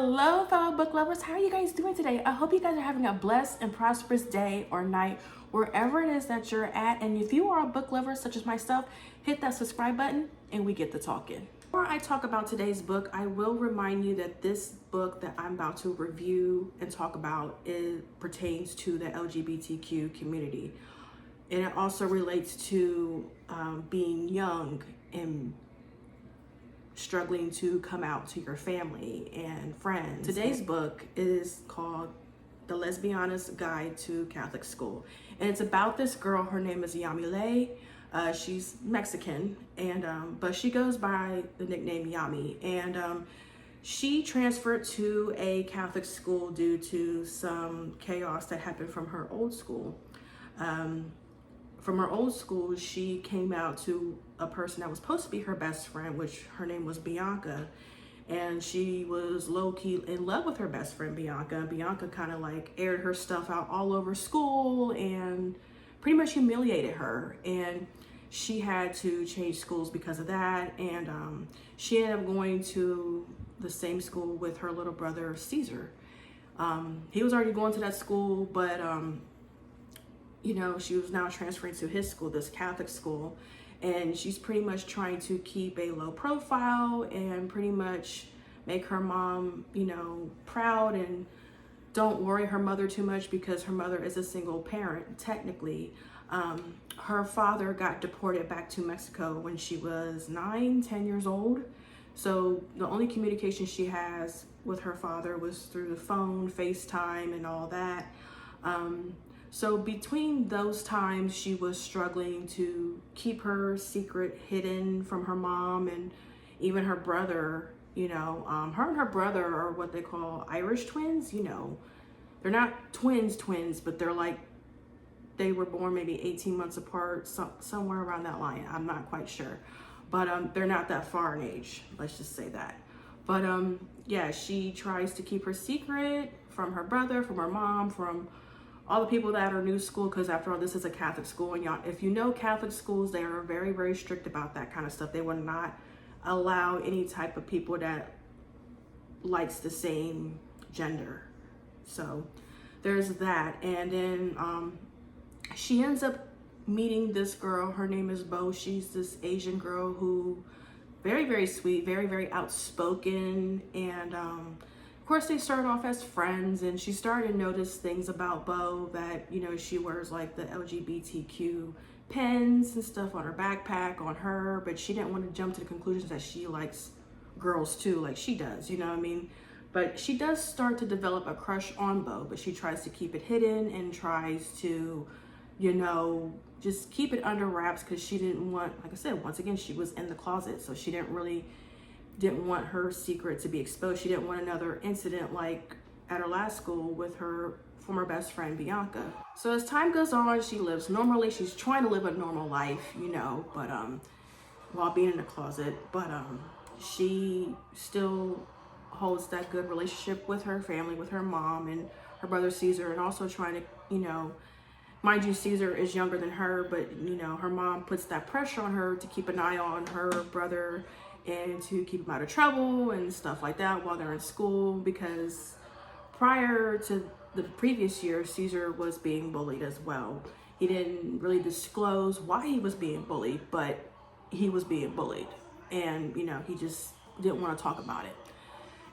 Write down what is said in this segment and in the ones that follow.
Hello, fellow book lovers. How are you guys doing today? I hope you guys are having a blessed and prosperous day or night, wherever it is that you're at. And if you are a book lover such as myself, hit that subscribe button and we get to talking. Before I talk about today's book, I will remind you that this book that I'm about to review and talk about pertains to the LGBTQ community. And it also relates to being young and struggling to come out to your family and friends. Today's book is called The Lesbiana's Guide to Catholic School. And it's about this girl. Her name is Yamile. She's Mexican, and but she goes by the nickname Yami. And she transferred to a Catholic school due to some chaos that happened from her old school. From her old school, she came out to a person that was supposed to be her best friend, which her name was Bianca. And she was low-key in love with her best friend, Bianca. Bianca kind of like aired her stuff out all over school and pretty much humiliated her. And she had to change schools because of that. And she ended up going to the same school with her little brother, Caesar. He was already going to that school, but you know, she was now transferring to his school, this Catholic school, and she's pretty much trying to keep a low profile and pretty much make her mom, you know, proud and don't worry her mother too much because her mother is a single parent, technically. Her father got deported back to Mexico when she was 9-10 years old. So the only communication she has with her father was through the phone, FaceTime, and all that. So between those times, she was struggling to keep her secret hidden from her mom and even her brother. You know, her and her brother are what they call Irish twins. You know, they're not twins, but they're like, they were born maybe 18 months apart, somewhere around that line. I'm not quite sure, but they're not that far in age. Let's just say that. But yeah, she tries to keep her secret from her brother, from her mom, from all the people that are new school, because after all, this is a Catholic school, and y'all, if you know Catholic schools, they are very, very strict about that kind of stuff. They will not allow any type of people that likes the same gender. So there's that. And then she ends up meeting this girl. Her name is Bo. She's this Asian girl who very, very sweet, very, very outspoken, and of course, they started off as friends, and she started to notice things about Bo that, you know, she wears like the LGBTQ pins and stuff on her backpack on her, but she didn't want to jump to the conclusions that she likes girls too, like she does, you know what I mean? But she does start to develop a crush on Bo, but she tries to keep it hidden and tries to, you know, just keep it under wraps because she didn't want, like I said, once again, she was in the closet, so she didn't want her secret to be exposed. She didn't want another incident like at her last school with her former best friend, Bianca. So as time goes on, she lives normally. She's trying to live a normal life, you know, but while being in the closet, but she still holds that good relationship with her family, with her mom and her brother Caesar, and also trying to, you know, mind you, Caesar is younger than her, but you know, her mom puts that pressure on her to keep an eye on her brother and to keep him out of trouble and stuff like that while they're in school, because prior to the previous year, Caesar was being bullied as well. He didn't really disclose why he was being bullied, but he was being bullied, and you know, he just didn't want to talk about it.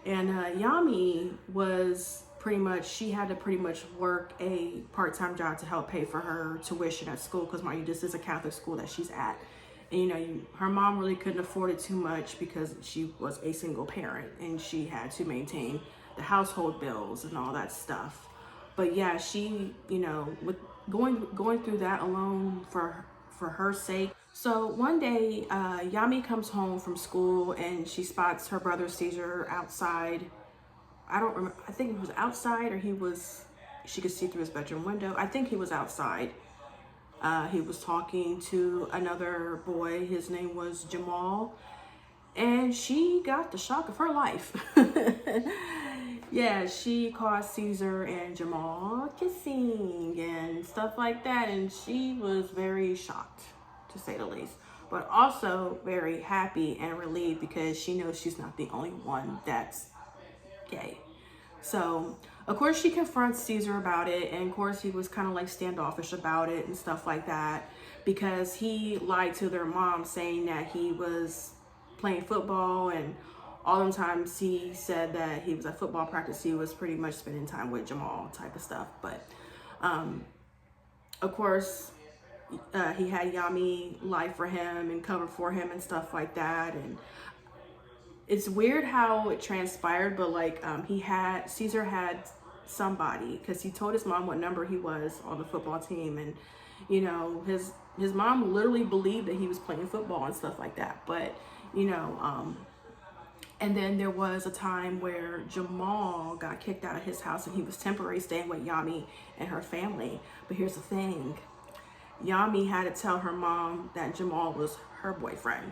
And Yami was pretty much, she had to pretty much work a part-time job to help pay for her tuition at school, because mind you, this is a Catholic school that she's at. And, you know, her mom really couldn't afford it too much because she was a single parent and she had to maintain the household bills and all that stuff. But yeah, she, you know, with going through that alone for her sake. So one day, Yami comes home from school and she spots her brother Caesar outside. I don't remember. I think he was outside, or she could see through his bedroom window. I think he was outside. He was talking to another boy. His name was Jamal, and she got the shock of her life. Yeah, she caught Caesar and Jamal kissing and stuff like that, and she was very shocked, to say the least, but also very happy and relieved because she knows she's not the only one that's gay. So of course she confronts Caesar about it, and of course he was kind of like standoffish about it and stuff like that, because he lied to their mom saying that he was playing football, and all the times he said that he was at football practice, he was pretty much spending time with Jamal type of stuff. But of course he had Yami lie for him and cover for him and stuff like that. And it's weird how it transpired, but like Caesar had somebody, because he told his mom what number he was on the football team, and you know, his mom literally believed that he was playing football and stuff like that. But you know, and then there was a time where Jamal got kicked out of his house, and he was temporarily staying with Yami and her family. But here's the thing, Yami had to tell her mom that Jamal was her boyfriend,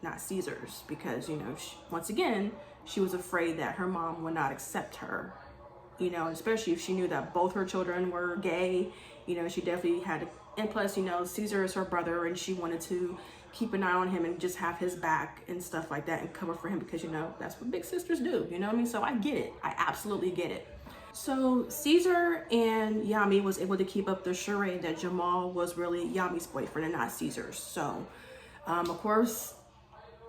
not Caesar's, because, you know, once again, she was afraid that her mom would not accept her, you know, especially if she knew that both her children were gay. You know, she definitely had to, and plus, you know, Caesar is her brother, and she wanted to keep an eye on him and just have his back and stuff like that and cover for him, because, you know, that's what big sisters do, you know what I mean? So I get it. I absolutely get it. So Caesar and Yami was able to keep up the charade that Jamal was really Yami's boyfriend and not Caesar's. So, of course,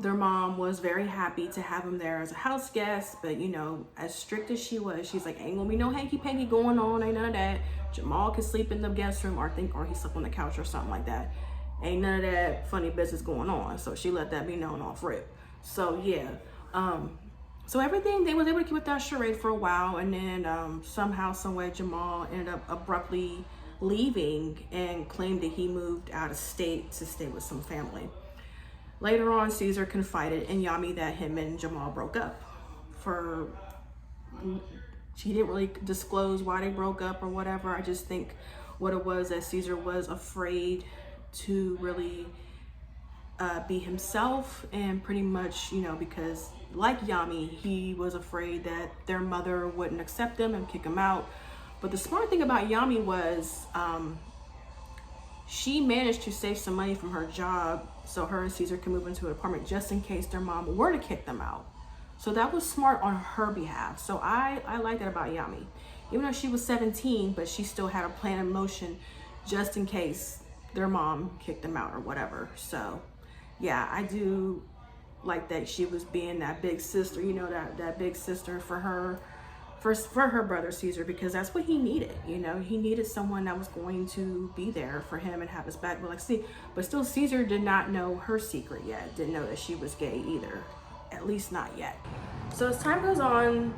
their mom was very happy to have him there as a house guest, but you know, as strict as she was, she's like, ain't gonna be no hanky-panky going on, ain't none of that. Jamal can sleep in the guest room, or he slept on the couch or something like that. Ain't none of that funny business going on. So she let that be known off rip. So yeah, so everything, they was able to keep with that charade for a while, and then somehow, someway, Jamal ended up abruptly leaving and claimed that he moved out of state to stay with some family. Later on, Caesar confided in Yami that him and Jamal broke up. She didn't really disclose why they broke up or whatever. I just think what it was that Caesar was afraid to really be himself, and pretty much, you know, because like Yami, he was afraid that their mother wouldn't accept him and kick him out. But the smart thing about Yami was she managed to save some money from her job so her and Caesar could move into an apartment just in case their mom were to kick them out. So that was smart on her behalf. So I like that about Yami. Even though she was 17, but she still had a plan in motion just in case their mom kicked them out or whatever. So yeah, I do like that she was being that big sister, you know, that big sister for her brother Caesar, because that's what he needed. You know, he needed someone that was going to be there for him and have his back. But still, Caesar did not know her secret yet, didn't know that she was gay either, at least not yet. So as time goes on,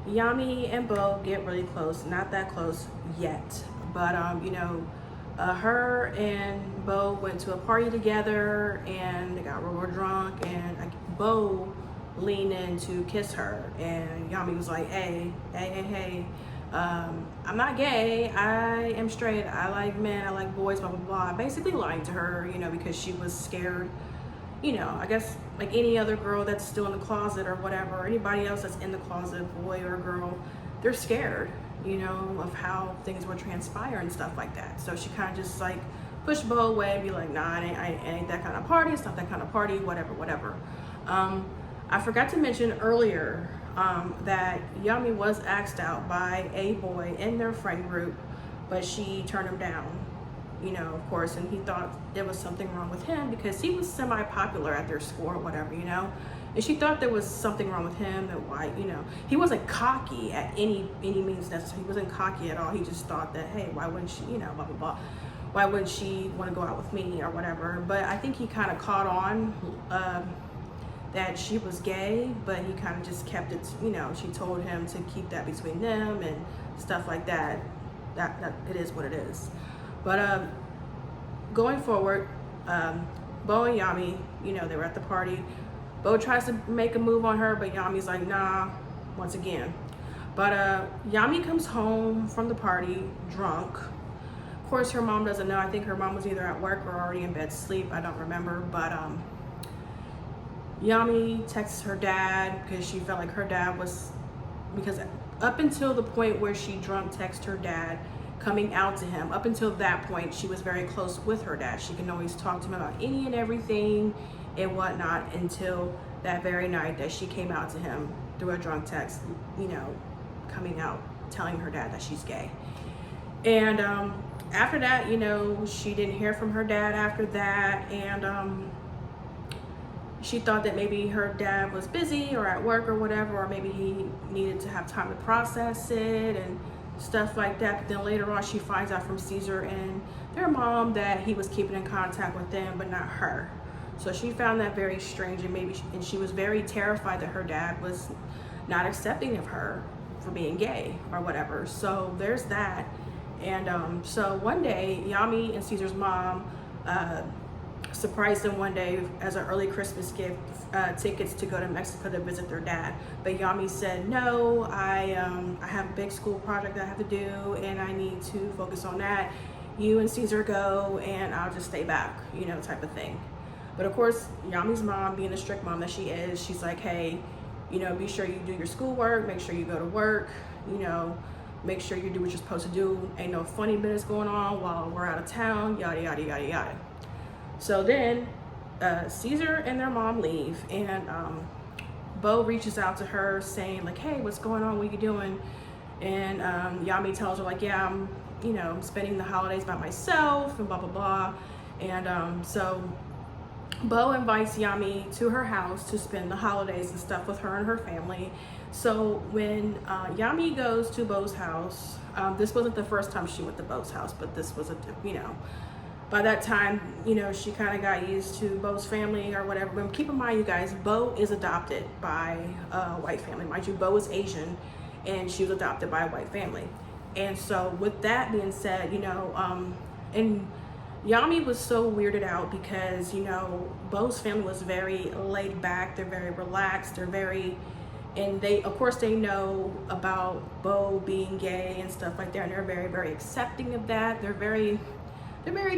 Yami and Bo get really close, not that close yet, but you know, her and Bo went to a party together, and they got real drunk, and Bo leaned in to kiss her, and Yami was like, hey, I'm not gay, I am straight, I like men, I like boys, blah blah blah. Basically lying to her, you know, because she was scared. You know, I guess like any other girl that's still in the closet or whatever, or anybody else that's in the closet, boy or girl, they're scared, you know, of how things would transpire and stuff like that. So she kind of just like pushed Bo away and be like, nah, it ain't that kind of party, it's not that kind of party, whatever. I forgot to mention earlier that Yami was asked out by a boy in their friend group, but she turned him down, you know, of course, and he thought there was something wrong with him because he was semi-popular at their school or whatever, you know, and she thought there was something wrong with him, and why, you know, he wasn't cocky at any means necessary. He wasn't cocky at all. He just thought that, hey, why wouldn't she, you know, blah blah blah, why wouldn't she want to go out with me or whatever. But I think he kind of caught on that she was gay, but he kind of just kept it, you know, she told him to keep that between them and stuff like that. That it is what it is. But going forward, Bo and Yami, you know, they were at the party. Bo tries to make a move on her, but Yami's like, nah, once again. But Yami comes home from the party drunk. Of course, her mom doesn't know. I think her mom was either at work or already in bed asleep. I don't remember. But Yami texts her dad because she felt like her dad was, because up until the point where she drunk texted her dad, coming out to him, up until that point, she was very close with her dad. She can always talk to him about any and everything, and whatnot until that very night that she came out to him through a drunk text, you know, coming out, telling her dad that she's gay. And after that, you know, she didn't hear from her dad after that, and she thought that maybe her dad was busy or at work or whatever, or maybe he needed to have time to process it and stuff like that. But then later on, she finds out from Caesar and their mom that he was keeping in contact with them, but not her. So she found that very strange, and she was very terrified that her dad was not accepting of her for being gay or whatever. So there's that. And so one day, Yami and Caesar's mom surprised them one day as an early Christmas gift, tickets to go to Mexico to visit their dad. But Yami said, no, I have a big school project that I have to do, and I need to focus on that. You and Caesar go, and I'll just stay back, you know, type of thing. But of course, Yami's mom, being the strict mom that she is, she's like, hey, you know, be sure you do your schoolwork, make sure you go to work, you know, make sure you do what you're supposed to do. Ain't no funny business going on while we're out of town, yada, yada, yada, yada. So then Caesar and their mom leave, and Bo reaches out to her saying like, hey, what's going on? What are you doing? And Yami tells her like, yeah, I'm spending the holidays by myself and blah, blah, blah. And so Bo invites Yami to her house to spend the holidays and stuff with her and her family. So when Yami goes to Bo's house, this wasn't the first time she went to Bo's house, but this was by that time, she kind of got used to Bo's family or whatever. But keep in mind, you guys, Bo is adopted by a white family. Mind you, Bo is Asian, and she was adopted by a white family. And so with that being said, and Yami was so weirded out because, Bo's family was very laid back. They're very relaxed. And they, of course, they know about Bo being gay and stuff like that. And they're very, very accepting of that. They're very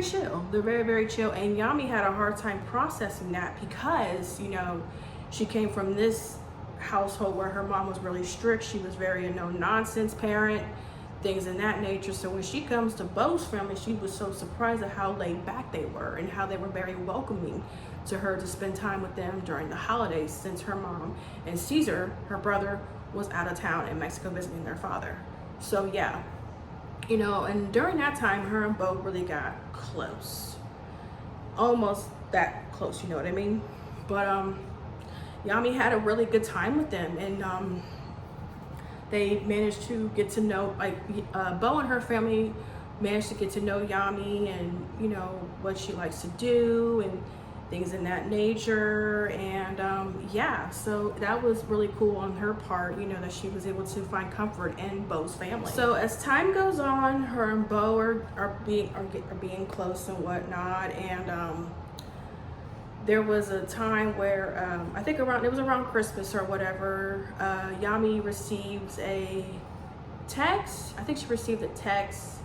chill. They're very, very chill. And Yami had a hard time processing that because, she came from this household where her mom was really strict. She was very a no-nonsense parent, things in that nature. So when she comes to Bo's family, she was so surprised at how laid back they were and how they were very welcoming to her to spend time with them during the holidays, since her mom and Caesar, her brother, was out of town in Mexico visiting their father. So yeah, and during that time, her and Bo really got close. Almost that close, you know what I mean? But Yami had a really good time with them, and they managed to get to know, Bo and her family managed to get to know Yami and, what she likes to do and things in that nature. And so that was really cool on her part, that she was able to find comfort in Bo's family. So as time goes on, her and Bo are being close and whatnot. And there was a time where I think it was around Christmas or whatever, Yami received a text. I think she received a text,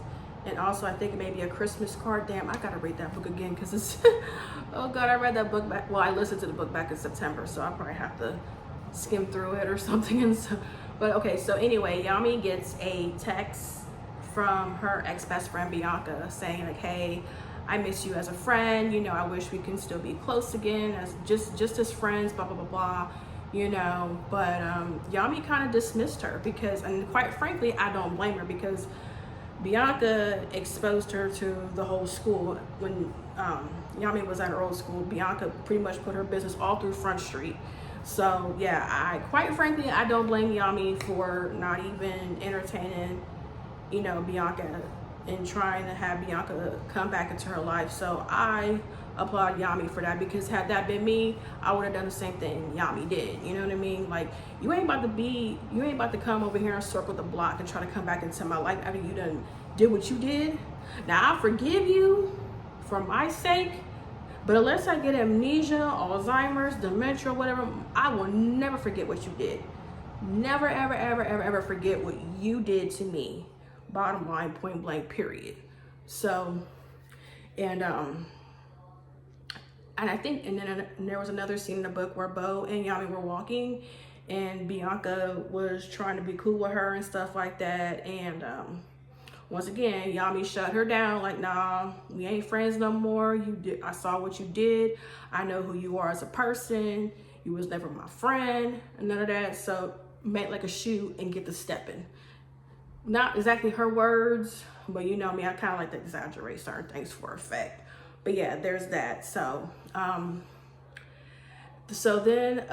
and also I think maybe a Christmas card. Damn, I gotta read that book again because it's oh god, I read that book back. Well, I listened to the book back in September, so I'll probably have to skim through it or something. And so, but okay, so anyway, Yami gets a text from her ex-best friend Bianca saying like, hey, I miss you as a friend, I wish we can still be close again as just as friends, blah, blah, blah, blah, but Yami kind of dismissed her because, and quite frankly, I don't blame her, because Bianca exposed her to the whole school. When Yami was at her old school, Bianca pretty much put her business all through Front Street. So yeah, quite frankly, I don't blame Yami for not even entertaining, Bianca and trying to have Bianca come back into her life. So I applaud Yami for that, because had that been me, I would have done the same thing Yami did. You know what I mean? Like, you ain't about to come over here and circle the block and try to come back into my life after you done did what you did. Now I forgive you for my sake, but unless I get amnesia, Alzheimer's, dementia, whatever, I will never forget what you did. Never, ever, ever, ever, ever forget what you did to me. Bottom line, point blank, period. So, and I think, and then there was another scene in the book where Bo and Yami were walking, and Bianca was trying to be cool with her and stuff like that. And once again, Yami shut her down, like, nah, we ain't friends no more. I saw what you did. I know who you are as a person. You was never my friend, and none of that. So make like a shoe and get to stepping. Not exactly her words, but you know me, I kind of like to exaggerate certain things for effect. But yeah, there's that. So then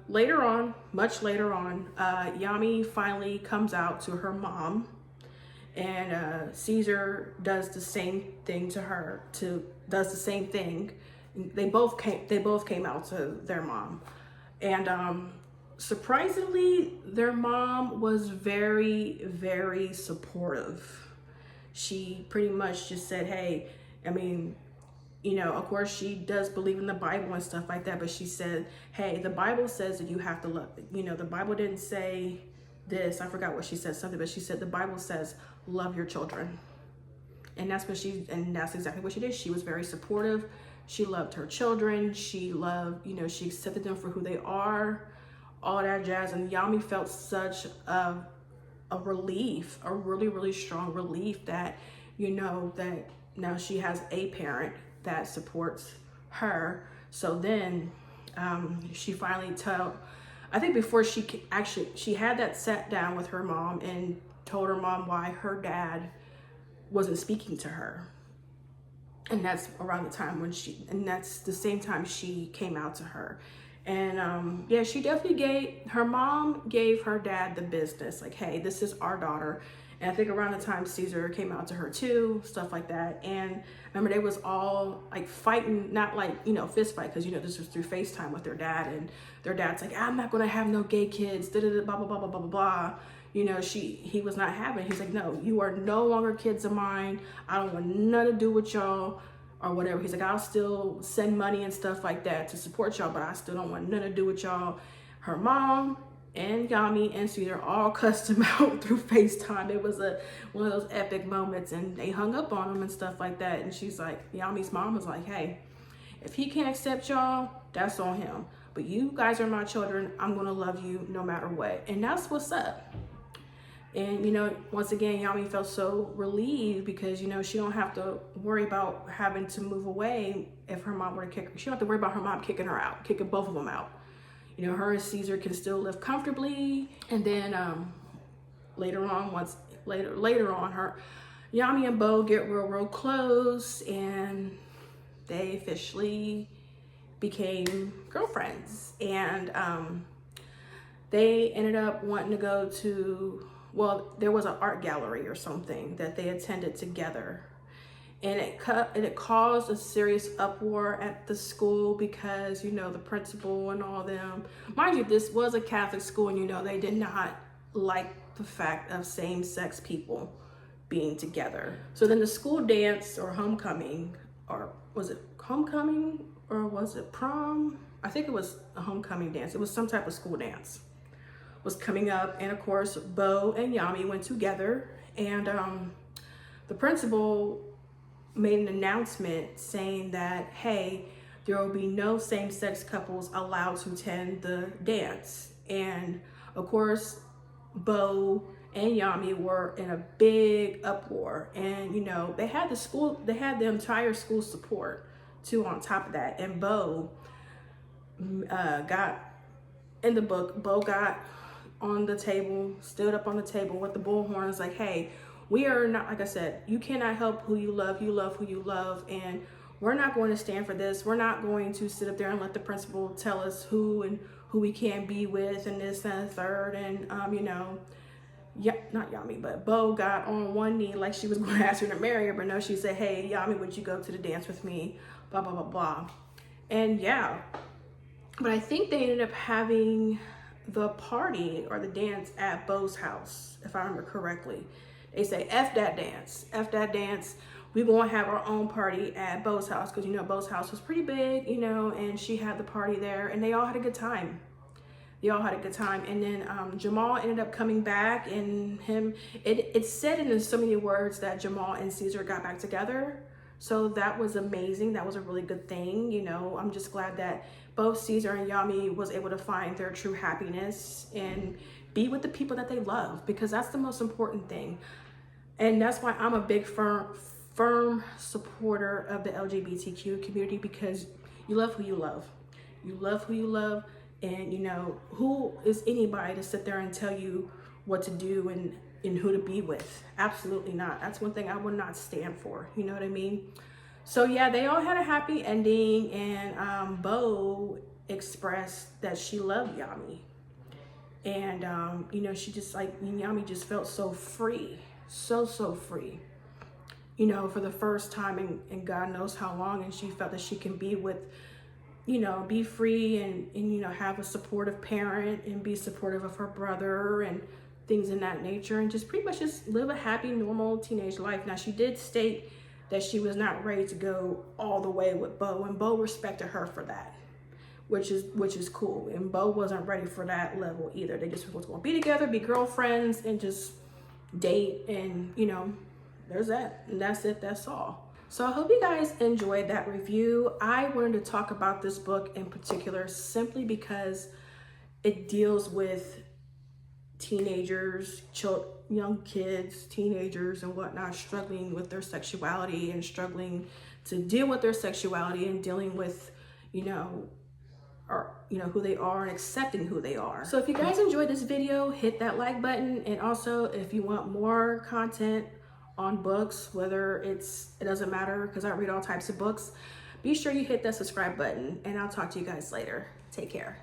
later on, much later on, Yami finally comes out to her mom, and Caesar does the same thing to her. Does the same thing. They both came out to their mom, and surprisingly, their mom was very, very supportive. She pretty much just said, hey, I mean, you know, of course she does believe in the Bible and stuff like that, but she said, hey, the Bible says that you have to love, you know, the Bible didn't say this, I forgot what she said, something, but she said the Bible says love your children. And that's exactly what she did. She was very supportive. She loved her children. She loved, you know, she accepted them for who they are, all that jazz. And Yami felt such a relief, a really, really strong relief that, you know, that now she has a parent that supports her. So then she finally I think before she had that sat down with her mom and told her mom why her dad wasn't speaking to her. And that's around the time that's the same time she came out to her. And yeah, she definitely her mom gave her dad the business, like, hey, this is our daughter. And I think around the time Caesar came out to her too, stuff like that. And remember, they was all like fighting, not like, you know, fist fight, because, you know, this was through FaceTime with their dad, and their dad's like, I'm not gonna have no gay kids, blah, blah, blah, blah, blah, blah, blah. You know, he was not having it. He's like, no, you are no longer kids of mine. I don't want nothing to do with y'all, or whatever. He's like, I'll still send money and stuff like that to support y'all, but I still don't want nothing to do with y'all. Her mom and Yami and Caesar all cussed him out through FaceTime. It was one of those epic moments, and they hung up on him and stuff like that. And she's like, Yami's mom was like, hey, if he can't accept y'all, that's on him. But you guys are my children. I'm gonna love you no matter what. And that's what's up. And, you know, once again, Yami felt so relieved because, you know, she don't have to worry about having to move away if her mom were to kick her. She don't have to worry about her mom kicking her out, kicking both of them out. You know, her and Caesar can still live comfortably. And then later on, her Yami and Bo get real close, and they officially became girlfriends. And they ended up wanting to go to, well, there was an art gallery or something that they attended together, and it caused a serious uproar at the school because, you know, the principal and all them, mind you, this was a Catholic school, and, you know, they did not like the fact of same-sex people being together. So then the school dance, or homecoming, or was it homecoming or was it prom? I think it was a homecoming dance. It was some type of school dance was coming up, and of course Bo and Yami went together, and the principal made an announcement saying that, hey, there will be no same-sex couples allowed to attend the dance. And of course Bo and Yami were in a big uproar, and, you know, they had the entire school support too on top of that. And Bo got in the book, Bo got on the table, stood up on the table with the bullhorn. It's like, hey, we are not, like I said, you cannot help who you love who you love, and we're not going to stand for this. We're not going to sit up there and let the principal tell us who we can't be with, and this and the third. And you know, yeah, not Yami, but Bo got on one knee like she was going to ask her to marry her, but no, she said, hey, Yami, would you go to the dance with me, blah, blah, blah, blah. And yeah, but I think they ended up having the party or the dance at Bo's house, if I remember correctly. They say, F that dance. We're going to have our own party at Bo's house, because, you know, Bo's house was pretty big, you know, and she had the party there, and they all had a good time. And then Jamal ended up coming back, and it said in so many words that Jamal and Caesar got back together. So that was amazing. That was a really good thing. You know, I'm just glad that both Caesar and Yami was able to find their true happiness and be with the people that they love, because that's the most important thing. And that's why I'm a big firm supporter of the LGBTQ community, because you love who you love. You love who you love, and you know, who is anybody to sit there and tell you what to do and who to be with? Absolutely not. That's one thing I would not stand for. You know what I mean? So yeah, they all had a happy ending, and Bo expressed that she loved Yami. And you know, she just like, Yami just felt so free, so free, you know, for the first time in God knows how long. And she felt that she can be with, you know, be free and you know, have a supportive parent and be supportive of her brother and things in that nature, and just pretty much just live a happy, normal teenage life. Now, she did state that she was not ready to go all the way with Bo, and Bo respected her for that, which is cool. And Bo wasn't ready for that level either. They just was going to be together, be girlfriends, and just date, and you know, there's that, and that's it, that's all. So I hope you guys enjoyed that review. I wanted to talk about this book in particular simply because it deals with teenagers, young kids, teenagers and whatnot, struggling with their sexuality and struggling to deal with their sexuality and dealing with, you know, or you know, who they are and accepting who they are. So if you guys enjoyed this video, hit that like button. And also, if you want more content on books, whether it doesn't matter, because I read all types of books, be sure you hit that subscribe button, and I'll talk to you guys later. Take care.